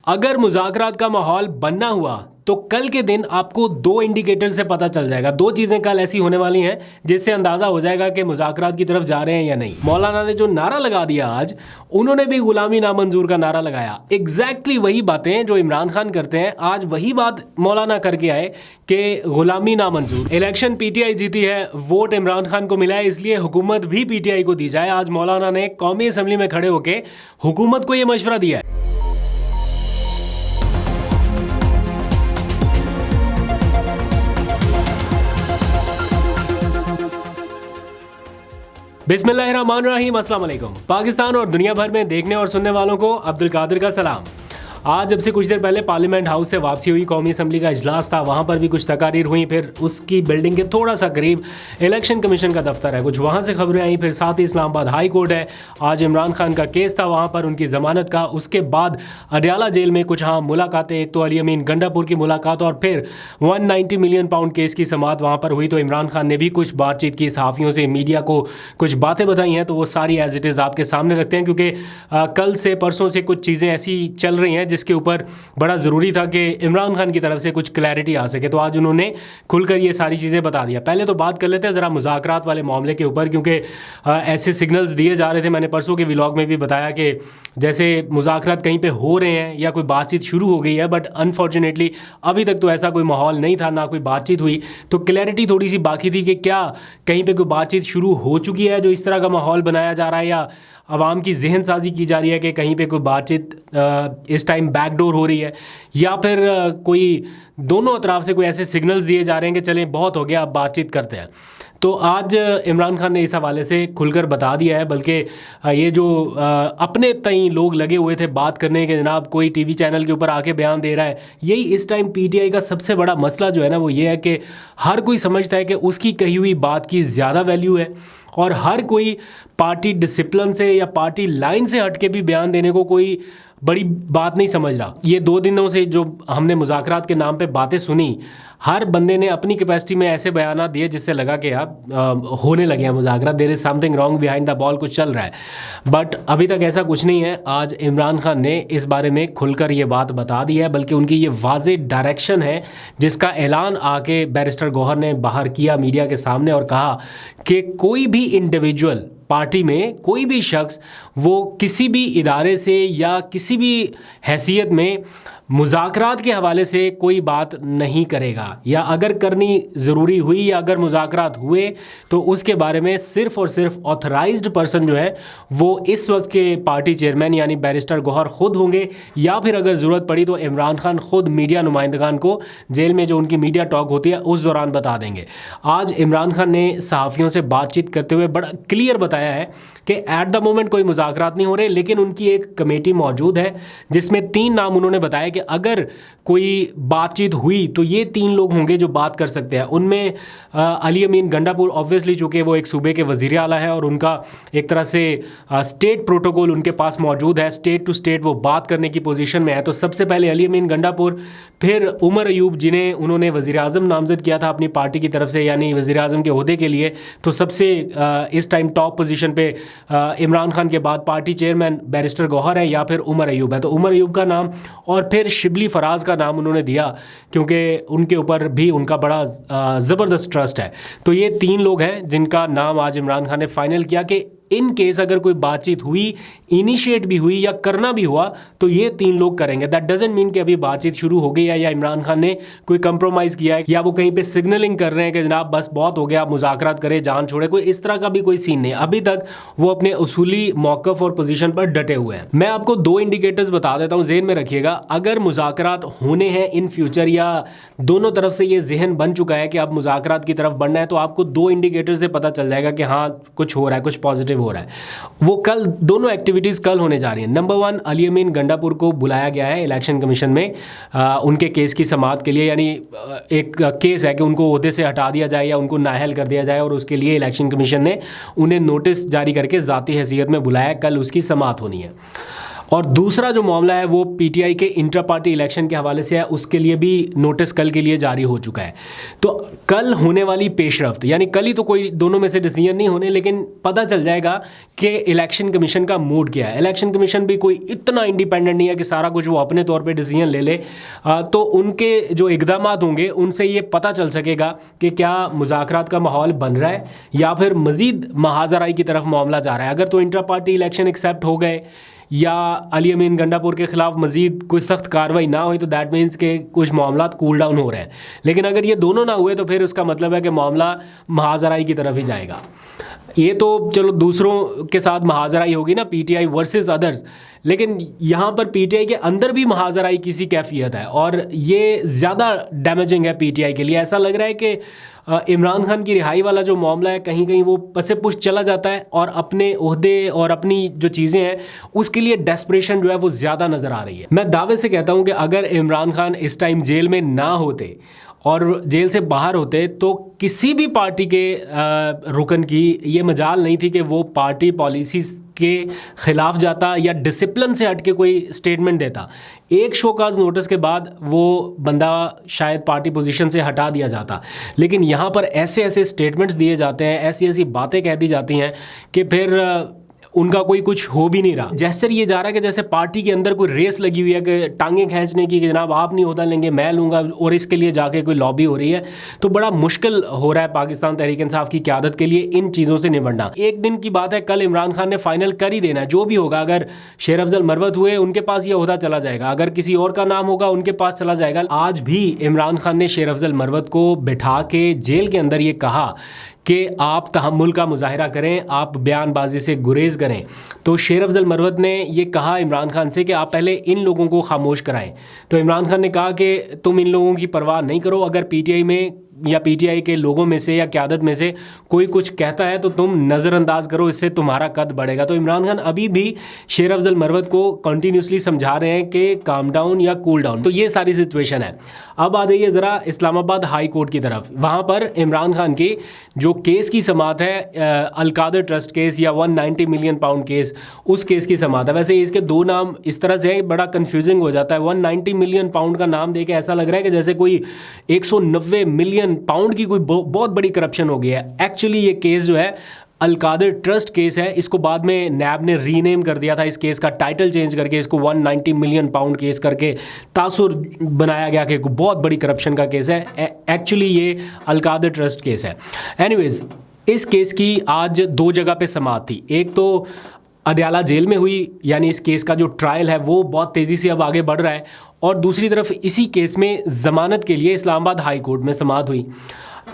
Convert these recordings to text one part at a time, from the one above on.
अगर मुज़ाकरात का माहौल बनना हुआ तो कल के दिन आपको दो इंडिकेटर से पता चल जाएगा। दो चीजें कल ऐसी होने वाली हैं जिससे अंदाजा हो जाएगा कि मुज़ाकरात की तरफ जा रहे हैं या नहीं। मौलाना ने जो नारा लगा दिया आज, उन्होंने भी गुलामी नामंजूर का नारा लगाया। एग्जैक्टली वही बातें जो इमरान खान करते हैं, आज वही बात मौलाना करके आए कि गुलामी नामंजूर। इलेक्शन पीटीआई जीती है, वोट इमरान खान को मिला है, इसलिए हुकूमत भी पीटीआई को दी जाए। आज मौलाना ने कौमी असम्बली में खड़े होकर हुकूमत को यह मशवरा दिया है। बिस्मिल्लाहिर्रहमानिर्रहीम, अस्सलाम वालेकुम। पाकिस्तान और दुनिया भर में देखने और सुनने वालों को अब्दुल कादिर का सलाम। आज जब से कुछ देर पहले पार्लियामेंट हाउस से वापसी हुई, कौमी असम्बली का इजलास था, वहाँ पर भी कुछ तकारीर हुई। फिर उसकी बिल्डिंग के थोड़ा सा करीब इलेक्शन कमीशन का दफ्तर है, कुछ वहाँ से खबरें आई। फिर साथ ही इस्लामाबाद हाई कोर्ट है, आज इमरान खान का केस था वहाँ पर, उनकी ज़मानत का। उसके बाद अडयाला जेल में कुछ मुलाकातें, एक तो अली अमीन गंडापुर की मुलाकात और फिर 190 मिलियन पाउंड केस की समाअत वहाँ पर हुई। तो इमरान खान ने भी कुछ बातचीत की, सहाफ़ियों से, मीडिया को कुछ बातें बताई हैं, तो वो सारी एज इट इज़ आपके सामने रखते हैं, क्योंकि कल से परसों से कुछ चीज़ें ऐसी चल रही हैं जिसके ऊपर बड़ा ज़रूरी था कि इमरान खान की तरफ से कुछ क्लैरिटी आ सके। तो आज उन्होंने खुलकर ये सारी चीज़ें बता दिया। पहले तो बात कर लेते हैं ज़रा मुज़ाकरात वाले मामले के ऊपर, क्योंकि ऐसे सिग्नल्स दिए जा रहे थे। मैंने परसों के व्लॉग में भी बताया कि जैसे मुज़ाकरात कहीं पे हो रहे हैं या कोई बातचीत शुरू हो गई है, बट अनफॉर्चुनेटली अभी तक तो ऐसा कोई माहौल नहीं था, ना कोई बातचीत हुई। तो क्लैरिटी थोड़ी सी बाकी थी कि क्या कहीं पे कोई बातचीत शुरू हो चुकी है जो इस तरह का माहौल बनाया जा रहा है, या आवाम की जहन साजी की जा रही है कि कहीं पे कोई बातचीत इस टाइम बैकडोर हो रही है, या फिर कोई दोनों अतराफ से कोई ऐसे सिग्नल्स दिए जा रहे हैं कि चलें बहुत हो गया, अब बातचीत करते हैं। तो आज इमरान खान ने इस हवाले से खुलकर बता दिया है। बल्कि ये जो अपने तई लोग लगे हुए थे बात करने के, जनाब कोई टीवी चैनल के ऊपर आके बयान दे रहा है, यही इस टाइम पीटीआई का सबसे बड़ा मसला जो है ना, वो ये है कि हर कोई समझता है कि उसकी कही हुई बात की ज़्यादा वैल्यू है, और हर कोई पार्टी डिसिप्लिन से या पार्टी लाइन से हट के भी बयान देने को कोई बड़ी बात नहीं समझ रहा। ये 2 दिनों से जो हमने मुज़ाकरात के नाम पे बातें सुनी, हर बंदे ने अपनी कैपेसिटी में ऐसे बयान दिए जिससे लगा कि यार होने लगे हैं मुज़ाकरात, there is something wrong behind the ball, कुछ चल रहा है। बट अभी तक ऐसा कुछ नहीं है। आज इमरान खान ने इस बारे में खुलकर ये बात बता दी है, बल्कि उनकी ये वाज़े डायरेक्शन है जिसका ऐलान आके बैरिस्टर गौहर ने बाहर किया मीडिया के सामने, और कहा कि कोई भी इंडिविजुअल पार्टी में, कोई भी शख्स, वो किसी भी इदारे से या किसी भी हैसियत में मुज़ाकरात के हवाले से कोई बात नहीं करेगा, या अगर करनी ज़रूरी हुई या अगर मुज़ाकरात हुए तो उसके बारे में सिर्फ़ और सिर्फ ऑथराइज्ड पर्सन जो है वो इस वक्त के पार्टी चेयरमैन यानी बैरिस्टर गौहर ख़ुद होंगे, या फिर अगर ज़रूरत पड़ी तो इमरान खान ख़ुद मीडिया नुमाइंदगान को जेल में जो उनकी मीडिया टॉक होती है उस दौरान बता देंगे। आज इमरान खान ने सहाफ़ियों से बातचीत करते हुए बड़ा क्लियर बताया है कि एट द मोमेंट कोई मुज़ाकरात नहीं हो रहे, लेकिन उनकी एक कमेटी मौजूद है जिसमें 3 नाम उन्होंने बताया कि अगर कोई बातचीत हुई तो ये 3 लोग होंगे जो बात कर सकते हैं। उनमें अली अमीन गंडापुर, ऑब्वियसली चूँकि वो एक सूबे के वज़ीर आला है और उनका एक तरह से स्टेट प्रोटोकॉल उनके पास मौजूद है, स्टेट टू स्टेट वो बात करने की पोजीशन में है। तो सबसे पहले अली अमीन गंडापुर, फिर उमर अयूब जिन्हें उन्होंने वज़ीर आज़म नामज़द किया था अपनी पार्टी की तरफ से, यानी वज़ीर आज़म के ओहदे के लिए। तो सबसे इस टाइम टॉप पोजीशन पे इमरान खान के बाद पार्टी चेयरमैन बैरिस्टर गौहर है या फिर उमर अयूब है। तो उमर अयूब का नाम और फिर शिबली फराज का नाम उन्होंने दिया, क्योंकि उनके ऊपर भी उनका बड़ा ज़बरदस्त ट्रस्ट है। तो ये 3 लोग हैं जिनका नाम आज इमरान खान ने फाइनल किया कि इन केस अगर कोई बातचीत हुई, इनिशिएट भी हुई या करना भी हुआ, तो ये 3 लोग करेंगे। दैट डजंट मीन कि अभी बातचीत शुरू हो गई है या इमरान खान ने कोई कंप्रोमाइज़ किया है या वो कहीं पे सिग्नलिंग कर रहे हैं कि जनाब बस बहुत हो गया, आप मुज़ाकरात करें, जान छोड़े। कोई इस तरह का भी कोई सीन नहीं। अभी तक वो अपने उसूली मौक़िफ़ और पोजीशन पर डटे हुए हैं। मैं आपको 2 इंडिकेटर्स बता देता हूँ, ज़हन में रखिएगा। अगर मुज़ाकरात होने हैं इन फ्यूचर या दोनों तरफ से ये जहन बन चुका है कि अब मुज़ाकरात की तरफ बढ़ना है, तो आपको 2 इंडिकेटर से पता चल जाएगा कि हाँ कुछ हो रहा है, कुछ पॉजिटिव हो रहा है। वो कल दोनों एक्टिविटीज़ कल होने जा रही हैं। नंबर 1, अली अमीन गंडापुर को बुलाया गया है इलेक्शन कमीशन में उनके केस की समाअत के लिए, यानी एक केस है कि उनको ओहदे से हटा दिया जाए या उनको नाअहल कर दिया जाए, और उसके लिए इलेक्शन कमीशन ने उन्हें नोटिस जारी करके ज़ाती हैसियत में बुलाया। कल उसकी समाअत होनी है। और दूसरा जो मामला है वो पीटीआई के इंटर पार्टी इलेक्शन के हवाले से है, उसके लिए भी नोटिस कल के लिए जारी हो चुका है। तो कल होने वाली पेशरफ्त, यानी कल ही तो कोई दोनों में से डिसीजन नहीं होने, लेकिन पता चल जाएगा कि इलेक्शन कमीशन का मूड क्या है। इलेक्शन कमीशन भी कोई इतना इंडिपेंडेंट नहीं है कि सारा कुछ वो अपने तौर पे डिसीजन ले ले। तो उनके जो इक़दाम होंगे उनसे ये पता चल सकेगा कि क्या मुज़ाकरात का माहौल बन रहा है या फिर मज़ीद महाजराई की तरफ मामला जा रहा है। अगर तो इंटर पार्टी इलेक्शन एक्सेप्ट हो गए या अली अमीन गंडापुर के ख़िलाफ़ मज़ीद कोई सख्त कार्रवाई ना हुई तो दैट मीन्स के कुछ मामला कूल डाउन हो रहे हैं। लेकिन अगर ये दोनों ना हुए तो फिर उसका मतलब है कि मामला महाजराई की तरफ ही जाएगा। ये तो चलो दूसरों के साथ महाजराई होगी ना, पीटीआई वर्सेस अदर्स, लेकिन यहाँ पर पीटीआई के अंदर भी महाजराई की सी कैफियत है और ये ज़्यादा डैमेजिंग है पीटीआई के लिए। ऐसा लग रहा है कि इमरान खान की रिहाई वाला जो मामला है कहीं कहीं वो पसे पुश चला जाता है और अपने ओहदे और अपनी जो चीज़ें हैं उसके लिए डेस्परेशन जो है वो ज़्यादा नज़र आ रही है। मैं दावे से कहता हूँ कि अगर इमरान खान इस टाइम जेल में ना होते और जेल से बाहर होते तो किसी भी पार्टी के रुकन की ये मजाल नहीं थी कि वो पार्टी पॉलिसीज़ के ख़िलाफ़ जाता या डिसिप्लिन से हट के कोई स्टेटमेंट देता। एक शोकाज नोटिस के बाद वो बंदा शायद पार्टी पोजीशन से हटा दिया जाता, लेकिन यहाँ पर ऐसे ऐसे स्टेटमेंट्स दिए जाते हैं, ऐसी ऐसी बातें कह दी जाती हैं कि फिर उनका कोई कुछ हो भी नहीं रहा। जेस्चर ये जा रहा है कि जैसे पार्टी के अंदर कोई रेस लगी हुई है कि टांगें खींचने की, कि जनाब आप नहीं होता लेंगे मैं लूँगा, और इसके लिए जाके कोई लॉबी हो रही है। तो बड़ा मुश्किल हो रहा है पाकिस्तान तहरीक इंसाफ की क़यादत के लिए इन चीज़ों से निपटना। एक दिन की बात है, कल इमरान खान ने फाइनल कर ही देना है जो भी होगा। अगर शेर अफजल मरवत हुए उनके पास ये ओहदा चला जाएगा, अगर किसी और का नाम होगा उनके पास चला जाएगा। आज भी इमरान खान ने शेर अफजल मरवत को बिठा के जेल के अंदर ये कहा कि आप तहम्मुल का मुजाहिरा करें, आप बयानबाजी से गुरेज करें। तो शेर अफजल मरवत ने ये कहा इमरान खान से कि आप पहले इन लोगों को खामोश कराएं। तो इमरान खान ने कहा कि तुम इन लोगों की परवाह नहीं करो, अगर पीटीआई में या पीटीआई के लोगों में से या क़यादत में से कोई कुछ कहता है तो तुम नज़रअंदाज करो, इससे तुम्हारा कद बढ़ेगा। तो इमरान खान अभी भी शेर अफजल मरवत को कंटिन्यूसली समझा रहे हैं कि काम डाउन या कूल डाउन। तो ये सारी सिचुएशन है। अब आ जाइए ज़रा इस्लामाबाद हाई कोर्ट की तरफ। वहाँ पर इमरान खान की जो केस की समाअत है, अलकादर ट्रस्ट केस या 190 मिलियन पाउंड केस, उस केस की समाअत है। वैसे इसके दो नाम इस तरह से है, बड़ा कन्फ्यूजिंग हो जाता है। 190 मिलियन पाउंड का नाम दे के ऐसा लग रहा है कि जैसे कोई 190 मिलियन पाउंड की कोई बहुत बड़ी करप्शन हो गई है। एक्चुअली ये केस जो है अलकादर ट्रस्ट केस है। इसको बाद में नैब ने रीनेम कर दिया था, इस केस का टाइटल चेंज करके इसको 190 मिलियन पाउंड केस करके तासुर बनाया गया कि बहुत बड़ी करप्शन का केस है। एक्चुअली ये अलकादर ट्रस्ट केस है। एनीवेज, इस केस की आज दो जगह पे समाअत थी। एक तो अडयाला जेल में हुई, यानी इस केस का जो ट्रायल है वो बहुत तेज़ी से अब आगे बढ़ रहा है, और दूसरी तरफ इसी केस में ज़मानत के लिए इस्लामाबाद हाई कोर्ट में समाअत हुई।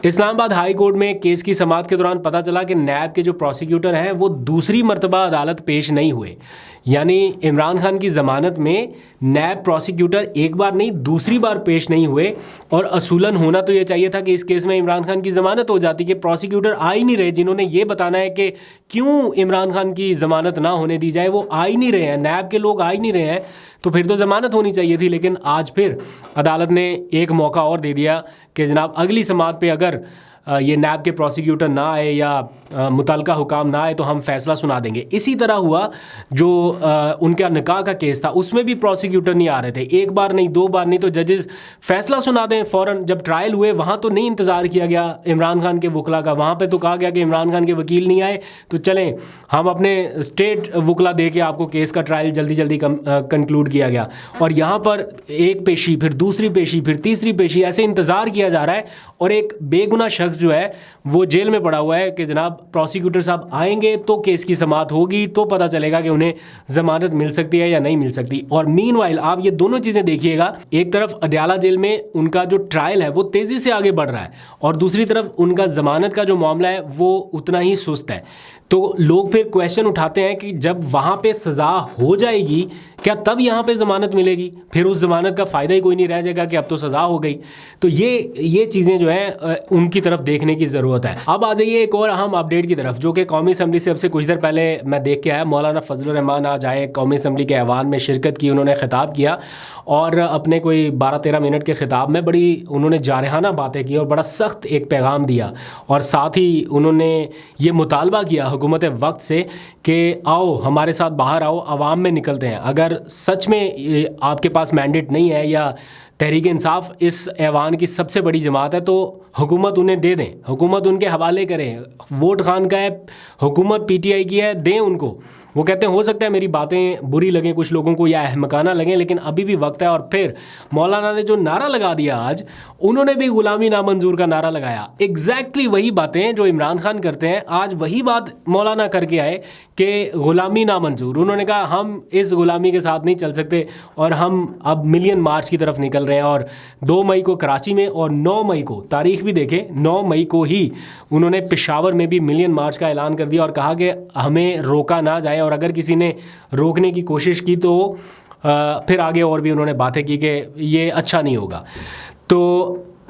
इस्लामाबाद हाई कोर्ट में केस की समाअत के दौरान पता चला कि नैब के जो प्रोसिक्यूटर हैं वो दूसरी मरतबा अदालत पेश नहीं हुए। यानी इमरान खान की ज़मानत में नैब प्रोसिक्यूटर एक बार नहीं दूसरी बार पेश नहीं हुए, और असूलन होना तो ये चाहिए था कि इस केस में इमरान खान की ज़मानत हो जाती, कि प्रोसिक्यूटर आ ही नहीं रहे जिन्होंने ये बताना है कि क्यों इमरान खान की ज़मानत ना होने दी जाए, वो आ ही नहीं रहे हैं, नैब के लोग आ ही नहीं रहे हैं, तो फिर तो ज़मानत होनी चाहिए थी। लेकिन आज फिर अदालत ने एक मौका और दे दिया कि जनाब अगली समाअत पे अगर ये नैब के प्रोसिक्यूटर ना आए या मुतलका हुकाम ना आए तो हम फैसला सुना देंगे। इसी तरह हुआ जो उनका निकाह का केस था, उसमें भी प्रोसिक्यूटर नहीं आ रहे थे, एक बार नहीं दो बार नहीं, तो जजेस फैसला सुना दें फ़ौरन। जब ट्रायल हुए वहाँ तो नहीं इंतज़ार किया गया इमरान खान के वकला का, वहाँ पे तो कहा गया कि इमरान खान के वकील नहीं आए तो चलें हम अपने स्टेट वकला दे के आपको केस का ट्रायल जल्दी जल्दी कंक्लूड किया गया। और यहाँ पर एक पेशी, फिर दूसरी पेशी, फिर तीसरी पेशी, ऐसे इंतज़ार किया जा रहा है, और एक बेगुनाह शख्स जो है वो जेल में पड़ा हुआ है कि जनाब प्रोसिक्यूटर साहब आएंगे तो केस की समाअत होगी, तो पता चलेगा कि उन्हें जमानत मिल सकती है या नहीं मिल सकती। और मीनवाइल आप ये दोनों चीज़ें देखिएगा, एक तरफ अडयाला जेल में उनका जो ट्रायल है वो तेज़ी से आगे बढ़ रहा है, और दूसरी तरफ उनका ज़मानत का जो मामला है वो उतना ही सुस्त है। तो लोग फिर क्वेश्चन उठाते हैं कि जब वहाँ पे सज़ा हो जाएगी क्या तब यहाँ पे ज़मानत मिलेगी? फिर उस ज़मानत का फ़ायदा ही कोई नहीं रह जाएगा कि अब तो सज़ा हो गई। तो ये चीज़ें जो है उनकी तरफ देखने की ज़रूरत है। अब आ जाइए एक और अहम अपडेट की तरफ, जो कि कौमी असम्बली से अब से कुछ देर पहले मैं देख के आया। मौलाना फजलुर रहमान आज आए, कौमी असम्बली के ऐवान में शिरकत की, उन्होंने ख़िताब किया, और अपने कोई 12-13 मिनट के ख़िताब में बड़ी उन्होंने जारहाना बातें की और बड़ा सख्त एक पैगाम दिया, और साथ ही उन्होंने ये मुतालबा किया हुकूमत वक्त से कि आओ हमारे साथ बाहर आओ, आवाम में निकलते हैं। अगर सच में आपके पास मैंडेट नहीं है या तहरीक इंसाफ इस ऐवान की सबसे बड़ी जमात है तो हुकूमत उन्हें दे दें, हुकूमत उनके हवाले करें। वोट खान का है, हुकूमत पीटीआई की है, दें उनको। वो कहते हैं हो सकता है मेरी बातें बुरी लगें कुछ लोगों को या अहमकाना लगें, लेकिन अभी भी वक्त है। और फिर मौलाना ने जो नारा लगा दिया आज, उन्होंने भी गुलामी नामंजूर का नारा लगाया। एग्जैक्टली वही बातें जो इमरान खान करते हैं, आज वही बात मौलाना करके आए कि गुलामी नामंजूर। उन्होंने कहा हम इस गुलामी के साथ नहीं चल सकते और हम अब मिलियन मार्च की तरफ निकल रहे हैं। और 2 मई को कराची में और 9 मई को, तारीख भी देखें, 9 मई को ही उन्होंने पेशावर में भी मिलियन मार्च का ऐलान कर दिया और कहा कि हमें रोका ना जाए, और अगर किसी ने रोकने की कोशिश की तो फिर आगे और भी उन्होंने बातें की कि ये अच्छा नहीं होगा। तो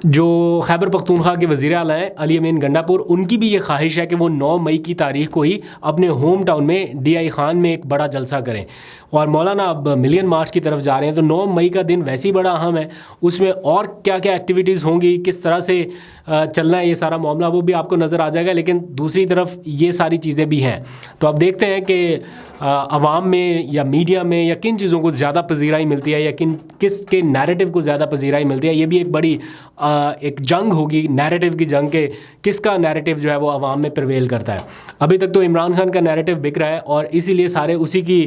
जो खैबर पख्तूनख्वा के वज़ीर आला हैं अली अमीन गंडापुर, उनकी भी ये ख्वाहिश है कि वो 9 मई की तारीख को ही अपने होम टाउन में DI खान में एक बड़ा जलसा करें। और मौलाना अब मिलियन मार्च की तरफ जा रहे हैं तो 9 मई का दिन वैसे ही बड़ा अहम है, उसमें और क्या क्या एक्टिविटीज़ होंगी, किस तरह से चलना है ये सारा मामला, वो भी आपको नज़र आ जाएगा। लेकिन दूसरी तरफ ये सारी चीज़ें भी हैं, तो अब देखते हैं कि अवाम में या मीडिया में या किन चीज़ों को ज़्यादा पजीराई मिलती है या किसके नैरेटिव को ज़्यादा पजीराई मिलती है। ये भी एक बड़ी एक जंग होगी, नैरेटिव की जंग, के किसका नैरेटिव जो है वो अवाम में प्रिवेल करता है। अभी तक तो इमरान खान का नैरेटिव बिक रहा है और इसीलिए सारे उसी की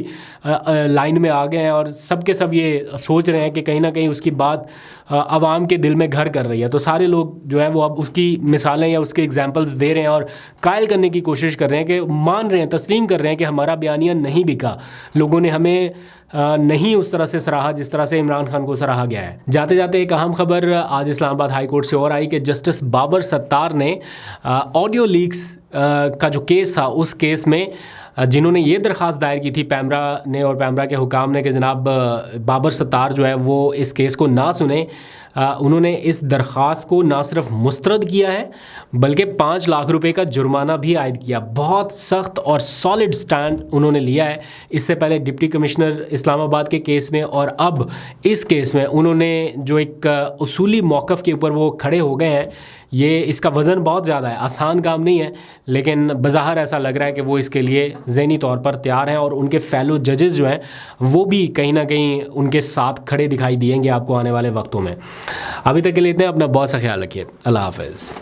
लाइन में आ गए हैं और सब के सब ये सोच रहे हैं कि कहीं ना कहीं उसकी बात अवाम के दिल में घर कर रही है। तो सारे लोग जो है वो अब उसकी मिसालें या उसके एग्जांपल्स दे रहे हैं और कायल करने की कोशिश कर रहे हैं कि मान रहे हैं, तस्लीम कर रहे हैं कि हमारा बयानिया नहीं बिका, लोगों ने हमें नहीं उस तरह से सराहा जिस तरह से इमरान खान को सराहा गया है। जाते जाते एक अहम खबर आज इस्लामाबाद हाई कोर्ट से और आई कि जस्टिस बाबर सत्तार ने ऑडियो लीक्स का जो केस था, उस केस में जिन्होंने ये दरख्वास्त दायर की थी पैमरा ने और पैमरा के हुकाम ने कि जनाब बाबर सत्तार जो है वो इस केस को ना सुने, उन्होंने इस दरख्वास्त को ना सिर्फ मुस्तरद किया है बल्कि 5 लाख रुपए का जुर्माना भी आयद किया। बहुत सख्त और सॉलिड स्टैंड उन्होंने लिया है। इससे पहले डिप्टी कमिश्नर इस्लामाबाद के केस में और अब इस केस में उन्होंने जो एक उसूली मौक़िफ़ के ऊपर वो खड़े हो गए हैं। ये इसका वज़न बहुत ज़्यादा है, आसान काम नहीं है, लेकिन बज़ाहिर ऐसा लग रहा है कि वो इसके लिए ज़हनी तौर पर तैयार हैं और उनके फेलो जजेस जो हैं वो भी कहीं ना कहीं उनके साथ खड़े दिखाई देंगे आपको आने वाले वक्तों में। अभी तक के लिए इतने, अपना बहुत सा ख्याल रखिए। अल्लाह हाफ़िज़।